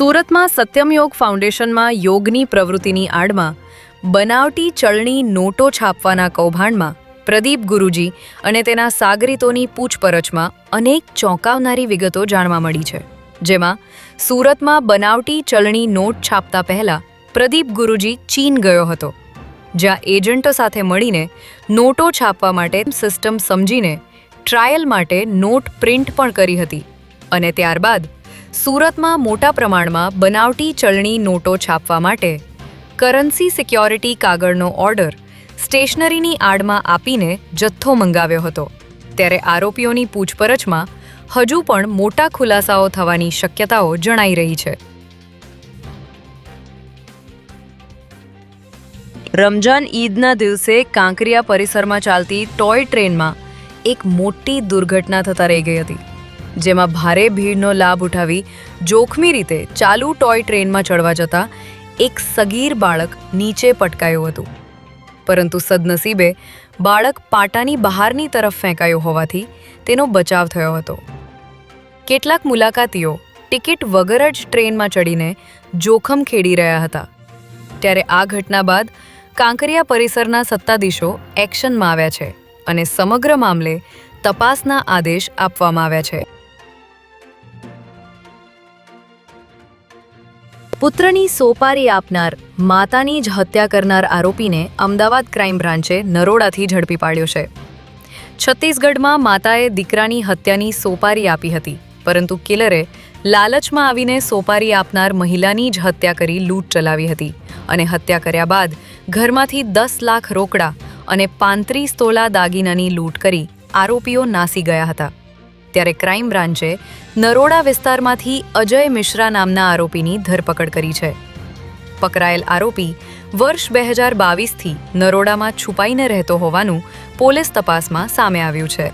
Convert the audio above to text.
સુરતમાં સત્યમયોગ ફાઉન્ડેશનમાં યોગની પ્રવૃત્તિની આડમાં બનાવટી ચલણી નોટો છાપવાના કૌભાંડમાં પ્રદીપ ગુરુજી અને તેના સાગરીતોની પૂછપરછમાં અનેક ચોંકાવનારી વિગતો જાણવા મળી છે, જેમાં સુરતમાં બનાવટી ચલણી નોટ છાપતા પહેલા પ્રદીપ ગુરુજી ચીન ગયો હતો, જ્યાં એજન્ટો સાથે મળીને નોટો છાપવા માટે સિસ્ટમ સમજીને ટ્રાયલ માટે નોટ પ્રિન્ટ પણ કરી હતી અને ત્યારબાદ સુરતમાં મોટા પ્રમાણમાં બનાવટી ચલણી નોટો છાપવા માટે કરન્સી સિક્યોરિટી કાગળનો ઓર્ડર સ્ટેશનરીની આડમાં આપીને જથ્થો મંગાવ્યો હતો। ત્યારે આરોપીઓની પૂછપરછમાં હજુ પણ મોટા ખુલાસાઓ થવાની શક્યતાઓ જણાઈ રહી છે। રમજાન ઈદના દિવસે કાંકરિયા પરિસરમાં ચાલતી ટોય ટ્રેનમાં એક મોટી દુર્ઘટના થતા રહી ગઈ હતી, જેમાં ભારે ભીડનો લાભ ઉઠાવી જોખમી રીતે ચાલુ ટોય ટ્રેનમાં ચડવા જતાં એક સગીર બાળક નીચે પટકાયું હતું, પરંતુ સદનસીબે બાળક પાટાની બહારની તરફ ફેંકાયું હોવાથી તેનો બચાવ થયો હતો। કેટલાક મુલાકાતીઓ ટિકિટ વગર જ ટ્રેનમાં ચડીને જોખમ ખેડી રહ્યા હતા, ત્યારે આ ઘટના બાદ કાંકરિયા પરિસરના સત્તાધીશો એક્શનમાં આવ્યા છે અને સમગ્ર મામલે તપાસના આદેશ આપવામાં આવ્યા છે। પુત્રની સોપારી આપનાર, માતાની જ હત્યા કરનાર આરોપીને અમદાવાદ ક્રાઇમ બ્રાન્ચે નરોડાથી ઝડપી પાડ્યો છે। છત્તીસગઢમાં માતાએ દીકરાની હત્યાની સોપારી આપી હતી, પરંતુ કિલરે લાલચમાં આવીને સોપારી આપનાર મહિલાની જ હત્યા કરી લૂંટ ચલાવી હતી અને હત્યા કર્યા બાદ ઘરમાંથી 10 લાખ રોકડા અને 35 તોલા દાગીનાની લૂંટ કરી આરોપીઓ નાસી ગયા હતા। ત્યારે ક્રાઇમ બ્રાન્ચે નરોડા વિસ્તારમાંથી અજય મિશ્રા નામના આરોપીની ધરપકડ કરી છે। પકડાયેલ આરોપી વર્ષ 2022થી નરોડામાં છુપાઈને રહેતો હોવાનું પોલીસ તપાસમાં સામે આવ્યું છે।